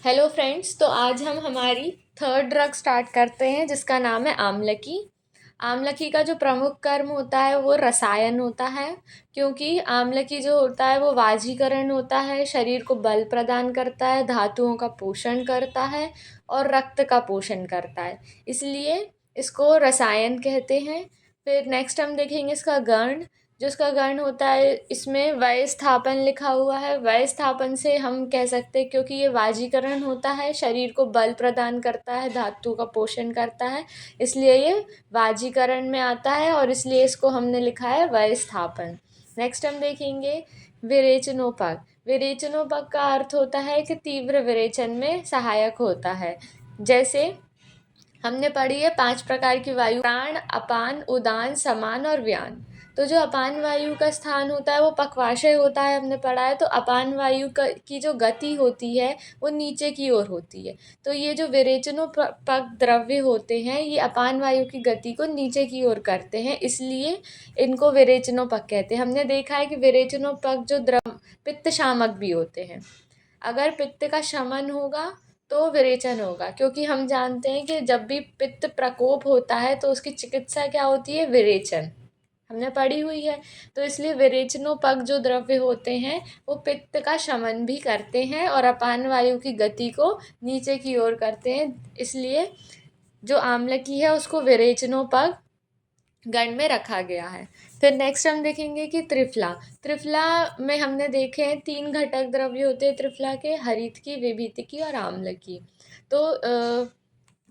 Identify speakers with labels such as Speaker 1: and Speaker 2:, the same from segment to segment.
Speaker 1: Hello friends. तो आज हम हमारी थर्ड ड्रग स्टार्ट करते हैं जिसका नाम है आमलकी। आमलकी का जो प्रमुख कर्म होता है वो रसायन होता है, क्योंकि आमलकी जो होता है वो वाजीकरण होता है, शरीर को बल प्रदान करता है, धातुओं का पोषण करता है और रक्त का पोषण करता है, इसलिए इसको रसायन कहते हैं। फिर नेक्स्ट हम देखेंगे इसका गण। जो इसका गण होता है इसमें वय स्थापन लिखा हुआ है। वय स्थापन से हम कह सकते हैं क्योंकि ये वाजीकरण होता है, शरीर को बल प्रदान करता है, धातु का पोषण करता है, इसलिए ये वाजीकरण में आता है और इसलिए इसको हमने लिखा है वय स्थापन। नेक्स्ट हम देखेंगे विरेचनोपग। विरेचनोपग का अर्थ होता है कि तीव्र विरेचन में सहायक होता है। जैसे हमने पढ़ी है 5 प्रकार की वायु, प्राण, अपान, उदान, समान और व्यान। तो जो अपान वायु का स्थान होता है वो पक्वाशय होता है, हमने पढ़ा है। तो अपान वायु की जो गति होती है वो नीचे की ओर होती है। तो ये जो विरेचनोपग द्रव्य होते हैं ये अपान वायु की गति को नीचे की ओर करते हैं, इसलिए इनको विरेचनोपग कहते हैं। हमने देखा है कि विरेचनोपग जो द्रव पित्त शामक भी होते हैं। अगर पित्त का शमन होगा तो विरेचन होगा, क्योंकि हम जानते हैं कि जब भी पित्त प्रकोप होता है तो उसकी चिकित्सा क्या होती है? विरेचन, हमने पढ़ी हुई है। तो इसलिए विरेचनोपग जो द्रव्य होते हैं वो पित्त का शमन भी करते हैं और अपान वायु की गति को नीचे की ओर करते हैं, इसलिए जो आम्लकी है उसको विरेचनोपग गण में रखा गया है। फिर नेक्स्ट हम देखेंगे कि त्रिफला। त्रिफला में हमने देखे हैं 3 घटक द्रव्य होते हैं त्रिफला के, हरितकी, विभीतिकी और आम्लकी। तो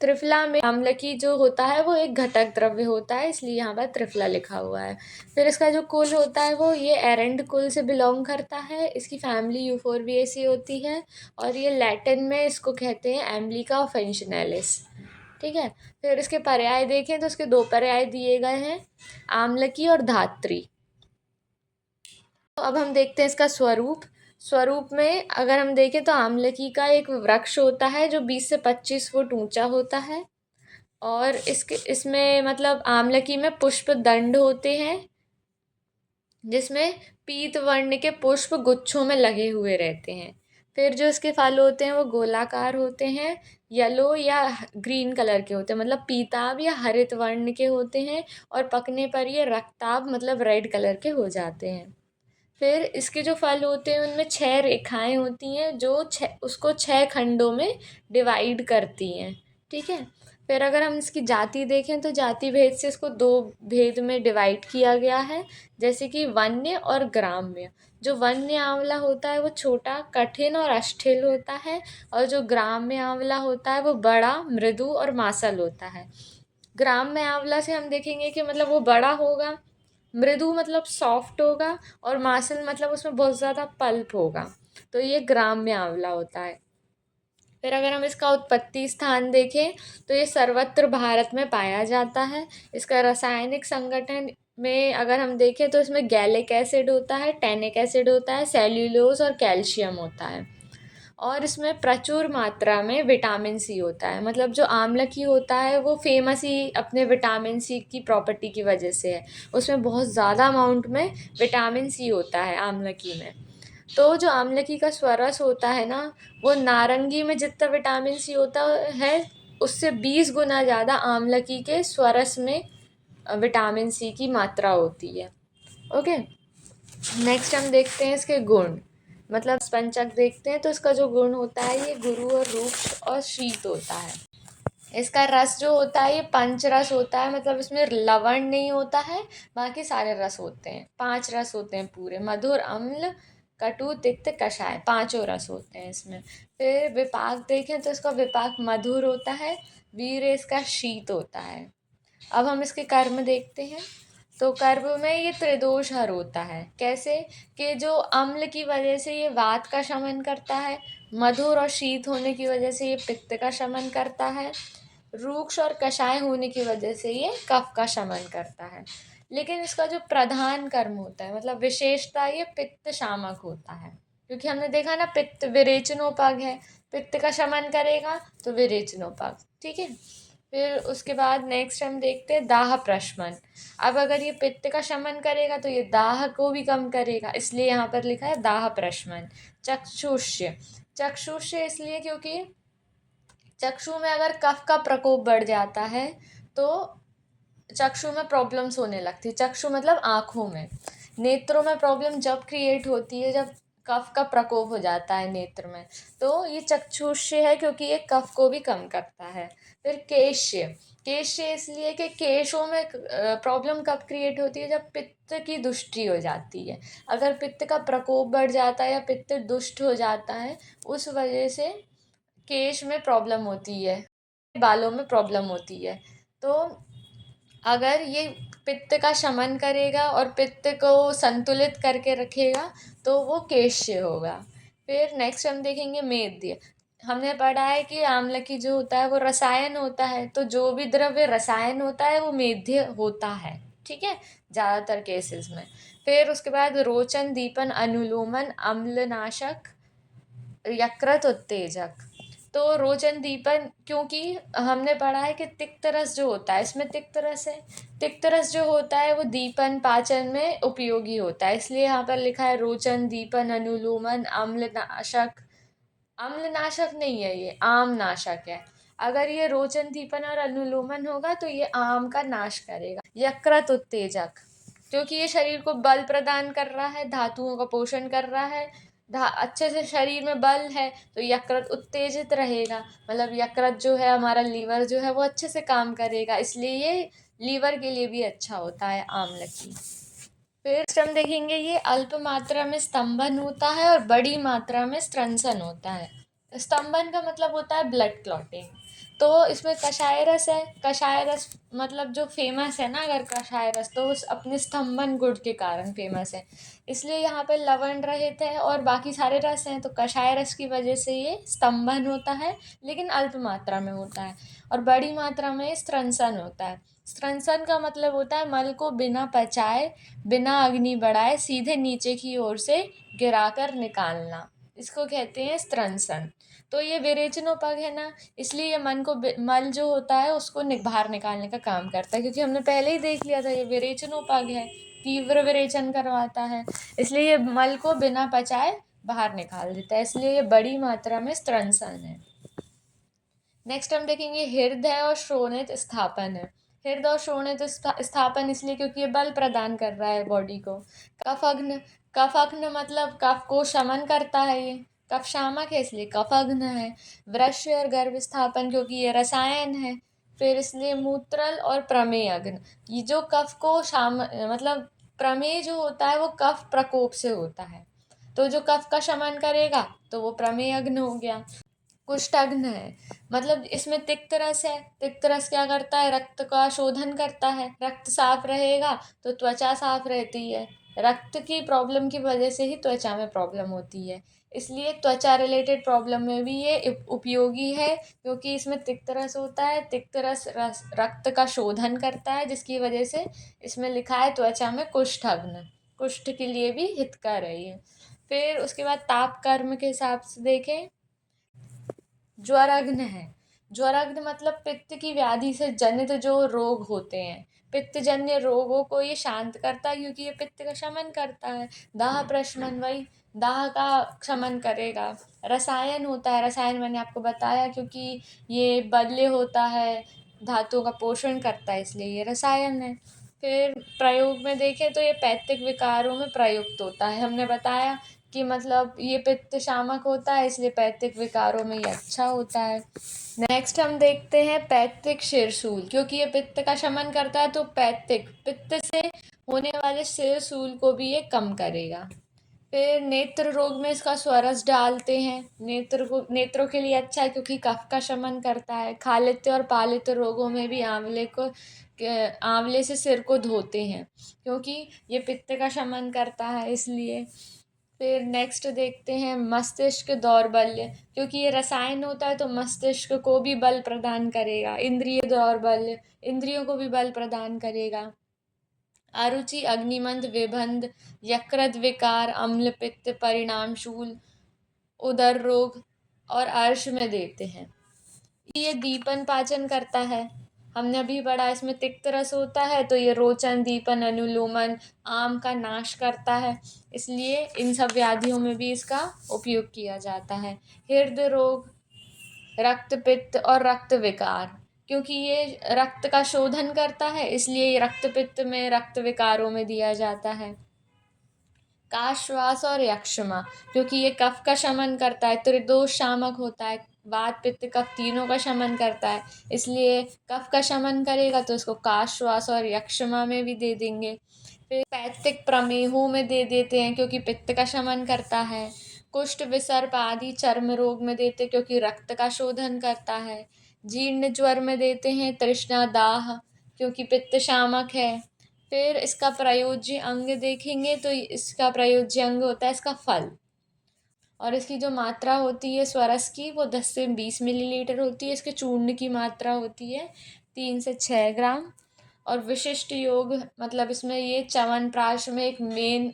Speaker 1: त्रिफला में आम्लकी जो होता है वो एक घटक द्रव्य होता है, इसलिए यहाँ पर त्रिफला लिखा हुआ है। फिर इसका जो कुल होता है वो ये एरेंड कुल से बिलोंग करता है, इसकी फैमिली यूफोरबिएसी होती है और ये लैटिन में इसको कहते हैं एम्ब्लिका ऑफेंशनैलिस। ठीक है। फिर इसके पर्याय देखें तो इसके 2 पर्याय दिए गए हैं, आम्लकी और धात्री। तो अब हम देखते हैं इसका स्वरूप। स्वरूप में अगर हम देखें तो आम्लकी का एक वृक्ष होता है जो 20 से 25 फुट ऊंचा होता है और इसमें मतलब आम्लकी में पुष्प दंड होते हैं जिसमें पीत वर्ण के पुष्प गुच्छों में लगे हुए रहते हैं। फिर जो इसके फल होते हैं वो गोलाकार होते हैं, येलो या ग्रीन कलर के होते हैं, मतलब पीताभ या हरित वर्ण के होते हैं और पकने पर ये रक्ताभ मतलब रेड कलर के हो जाते हैं। फिर इसके जो फल होते हैं उनमें 6 रेखाएं होती हैं जो उसको 6 खंडों में डिवाइड करती हैं। ठीक है। फिर अगर हम इसकी जाति देखें तो जाति भेद से इसको 2 भेद में डिवाइड किया गया है, जैसे कि वन्य और ग्राम्य। जो वन्य आंवला होता है वो छोटा, कठिन और अष्ठिल होता है और जो ग्राम्य आंवला होता है वो बड़ा, मृदु और मांसल होता है। ग्राम्य आंवला से हम देखेंगे कि मतलब वो बड़ा होगा, मृदु मतलब सॉफ्ट होगा और मांसल मतलब उसमें बहुत ज़्यादा पल्प होगा। तो ये ग्राम्य आंवला होता है। फिर अगर हम इसका उत्पत्ति स्थान देखें तो ये सर्वत्र भारत में पाया जाता है। इसका रासायनिक संगठन में अगर हम देखें तो इसमें गैलिक एसिड होता है, टैनिक एसिड होता है, सेल्यूलोज और कैल्शियम होता है और इसमें प्रचुर मात्रा में विटामिन सी होता है। मतलब जो आम्लकी होता है वो फेमस ही अपने विटामिन सी की प्रॉपर्टी की वजह से है, उसमें बहुत ज़्यादा अमाउंट में विटामिन सी होता है आम्लकी में। तो जो आम्लकी का स्वरस होता है ना, वो नारंगी में जितना विटामिन सी होता है उससे 20 गुना ज़्यादा आम्लकी के स्वरस में विटामिन सी की मात्रा होती है। ओके। नेक्स्ट हम देखते हैं इसके गुण, मतलब स्पंचक देखते हैं तो इसका जो गुण होता है ये गुरु और रूक्ष और शीत होता है। इसका रस जो होता है ये पंच रस होता है, मतलब इसमें लवण नहीं होता है, बाकी सारे रस होते हैं। 5 रस होते हैं पूरे, मधुर, अम्ल, कटु, तिक्त, कषाय, 5 रस होते हैं इसमें। फिर विपाक देखें तो इसका विपाक मधुर होता है, वीर इसका शीत होता है। अब हम इसके कर्म देखते हैं। तो कर्म में ये त्रिदोष हर होता है। कैसे? कि जो अम्ल की वजह से ये वात का शमन करता है, मधुर और शीत होने की वजह से ये पित्त का शमन करता है, रूक्ष और कषाय होने की वजह से ये कफ का शमन करता है। लेकिन इसका जो प्रधान कर्म होता है, मतलब विशेषता, ये पित्त शामक होता है, क्योंकि हमने देखा ना पित्त विरेचनोपग है, पित्त का शमन करेगा तो विरेचनोपग। ठीक है। फिर उसके बाद नेक्स्ट हम देखते हैं दाह प्रशमन। अब अगर ये पित्त का शमन करेगा तो ये दाह को भी कम करेगा, इसलिए यहाँ पर लिखा है दाह प्रशमन। चक्षुष्य, चक्षुष्य इसलिए क्योंकि चक्षु में अगर कफ का प्रकोप बढ़ जाता है तो चक्षु में प्रॉब्लम्स होने लगती है। चक्षु मतलब आँखों में। नेत्रों में प्रॉब्लम जब क्रिएट होती है जब कफ का प्रकोप हो जाता है नेत्र में, तो ये चक्षुष्य है क्योंकि ये कफ को भी कम करता है। फिर केश्य, केश्य इसलिए कि केशों में प्रॉब्लम कब क्रिएट होती है, जब पित्त की दुष्टि हो जाती है। अगर पित्त का प्रकोप बढ़ जाता है या पित्त दुष्ट हो जाता है, उस वजह से केश में प्रॉब्लम होती है, बालों में प्रॉब्लम होती है। तो अगर ये पित्त का शमन करेगा और पित्त को संतुलित करके रखेगा तो वो केश्य होगा। फिर नेक्स्ट हम देखेंगे मेद्य। हमने पढ़ा है कि आम्लकी जो होता है वो रसायन होता है, तो जो भी द्रव्य रसायन होता है वो मेद्य होता है, ठीक है, ज़्यादातर केसेस में। फिर उसके बाद रोचन, दीपन, अनुलोमन, अम्लनाशक, यकृत उत्तेजक। तो रोचन दीपन, क्योंकि हमने पढ़ा है कि तिक्त रस जो होता है, इसमें तिक्त रस है, तिक्त रस जो होता है वो दीपन पाचन में उपयोगी होता है, इसलिए यहाँ पर लिखा है रोचन, दीपन, अनुलोमन, अम्लनाशक। अम्लनाशक नहीं है, ये आम नाशक है। अगर ये रोचन, दीपन और अनुलोमन होगा तो ये आम का नाश करेगा। यकृत उत्तेजक, क्योंकि ये शरीर को बल प्रदान कर रहा है, धातुओं का पोषण कर रहा है, अच्छे से शरीर में बल है तो यकृत उत्तेजित रहेगा, मतलब यकृत जो है हमारा लीवर जो है वो अच्छे से काम करेगा, इसलिए ये लीवर के लिए भी अच्छा होता है आमलकी। फिर हम देखेंगे ये अल्प मात्रा में स्तंभन होता है और बड़ी मात्रा में स्त्रंसन होता है। स्तंभन का मतलब होता है ब्लड क्लॉटिंग। तो इसमें कषाय रस है, कषाय रस मतलब जो फेमस है ना, अगर कषाय रस तो उस अपने स्तंभन गुण के कारण फेमस है, इसलिए यहाँ पे लवण रहित है और बाकी सारे रस हैं, तो कषाय रस की वजह से ये स्तंभन होता है, लेकिन अल्प मात्रा में होता है। और बड़ी मात्रा में स्त्रंसन होता है। स्त्रंसन का मतलब होता है मल को बिना पचाए, बिना अग्नि बढ़ाए सीधे नीचे की ओर से गिराकर निकालना, इसको कहते हैं स्त्रंसन। तो ये विरेचनोपग है ना, इसलिए ये मन को मल जो होता है उसको बाहर निकालने का काम करता है, क्योंकि हमने पहले ही देख लिया था ये विरेचनोपग है, तीव्र विरेचन करवाता है, इसलिए ये मल को बिना पचाए बाहर निकाल देता है, इसलिए ये बड़ी मात्रा में स्त्रंसन है। नेक्स्ट हम देखेंगे हृदय और श्रोणित स्थापन है। हृदय और श्रोणित स्थापन इसलिए क्योंकि ये बल प्रदान कर रहा है बॉडी को। कफग्न, कफग्न मतलब कफ को शमन करता है, ये कफ शामक है इसलिए कफग्न है। वृश्य और गर्भ स्थापन क्योंकि ये रसायन है। फिर इसलिए मूत्रल और प्रमेयग्न, ये जो कफ को मतलब प्रमेय जो होता है वो कफ प्रकोप से होता है, तो जो कफ का शमन करेगा तो वो प्रमेयग्न हो गया। कुष्ठाग्न है, मतलब इसमें तिक्त रस है, तिक्त रस क्या करता है, रक्त का शोधन करता है, रक्त साफ रहेगा तो त्वचा साफ रहती है, रक्त की प्रॉब्लम की वजह से ही त्वचा में प्रॉब्लम होती है, इसलिए त्वचा रिलेटेड प्रॉब्लम में भी ये उपयोगी है, क्योंकि इसमें तिक्त रस होता है, तिक्त रस रक्त का शोधन करता है, जिसकी वजह से इसमें लिखा है त्वचा में कुष्ठाग्न, कुष्ठ के लिए भी हितकर है ये। फिर उसके बाद ताप कर्म के हिसाब से देखें, ज्वराग्न है। ज्वराग्न मतलब पित्त की व्याधि से जनित जो रोग होते हैं, पित्त जन्य रोगों को ये शांत करता है, क्योंकि ये पित्त का शमन करता है। दाह प्रशमन, वही दाह का शमन करेगा। रसायन होता है, रसायन मैंने आपको बताया क्योंकि ये बल्य होता है, धातुओं का पोषण करता है, इसलिए ये रसायन है। फिर प्रयोग में देखें तो ये पैत्तिक विकारों में प्रयुक्त होता है, हमने बताया कि मतलब ये पित्त शामक होता है, इसलिए पैत्तिक विकारों में ये अच्छा होता है। नेक्स्ट हम देखते हैं पैत्तिक शिरशूल, क्योंकि ये पित्त का शमन करता है तो पैत्तिक पित्त से होने वाले शिरशूल को भी ये कम करेगा। फिर नेत्र रोग में इसका स्वरस डालते हैं, नेत्रों के लिए अच्छा है क्योंकि कफ का शमन करता है। खालित्य और पालित रोगों में भी आंवले से सिर को धोते हैं, क्योंकि ये पित्त का शमन करता है, इसलिए। फिर नेक्स्ट देखते हैं मस्तिष्क दौर्बल्य, क्योंकि ये रसायन होता है तो मस्तिष्क को भी बल प्रदान करेगा। इंद्रिय दौर्बल्य, इंद्रियों को भी बल प्रदान करेगा। अरुचि, अग्निमंद, विबंध, यकृत विकार, अम्ल पित्त, परिणाम शूल, उदर रोग और अर्श में देते हैं। ये दीपन पाचन करता है, हमने अभी पढ़ा इसमें तिक्त रस होता है, तो ये रोचन, दीपन, अनुलोमन, आम का नाश करता है, इसलिए इन सब व्याधियों में भी इसका उपयोग किया जाता है। हृदय रोग, रक्त पित्त और रक्त विकार, क्योंकि ये रक्त का शोधन करता है, इसलिए ये रक्त पित्त में, रक्त विकारों में दिया जाता है। काश्वास और यक्षमा, क्योंकि ये कफ का शमन करता है, त्रिदोष शामक होता है, वात पित्त कफ तीनों का शमन करता है, इसलिए कफ का शमन करेगा, तो इसको काश्वास और यक्षमा में भी दे देंगे। फिर पैत्तिक प्रमेहों में दे देते हैं, क्योंकि पित्त का शमन करता है। कुष्ठ, विसर्प आदि चर्म रोग में देते, क्योंकि रक्त का शोधन करता है। जीर्ण ज्वर में देते हैं तृष्णा, दाह, क्योंकि पित्त शामक है। फिर इसका प्रयोज्य अंग देखेंगे तो इसका प्रयोज्य अंग होता है इसका फल, और इसकी जो मात्रा होती है स्वरस की, वो 10 से 20 मिलीलीटर होती है। इसके चूर्ण की मात्रा होती है 3 से 6 ग्राम। और विशिष्ट योग, मतलब इसमें ये च्यवनप्राश में एक मेन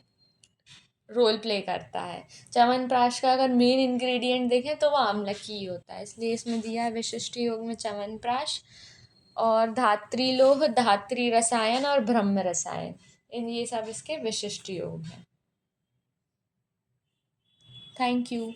Speaker 1: रोल प्ले करता है। च्यवनप्राश का अगर मेन इंग्रेडिएंट देखें तो वो आमलकी ही होता है, इसलिए इसमें दिया है विशिष्ट योग में च्यवनप्राश। और धात्री लोह, धात्री रसायन और ब्रह्म रसायन, इन ये सब इसके विशिष्ट योग हैं। Thank you.